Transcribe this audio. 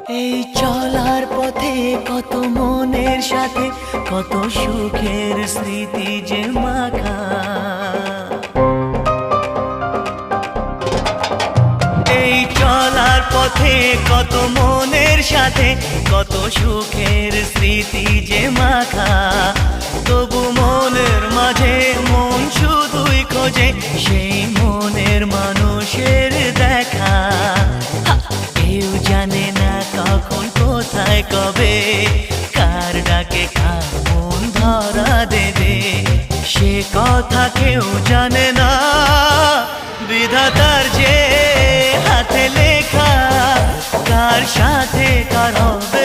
এই চলার পথে কত মনের সাথে কত সুখের স্মৃতি যে মাখা। এই চলার পথে কত মনের সাথে কত সুখের স্মৃতি যে মাখা। তবু মনের মাঝে মন শুধুই খোঁজে সেই মনের মানুষের দেখা। কেউ জানে না কখন কোথায় কবে কার ডাকে কার মন ধরা দেবে, সে কথা কেউ জানে না। বিধাতার যে হাতে লেখা কার সাথে কার হবে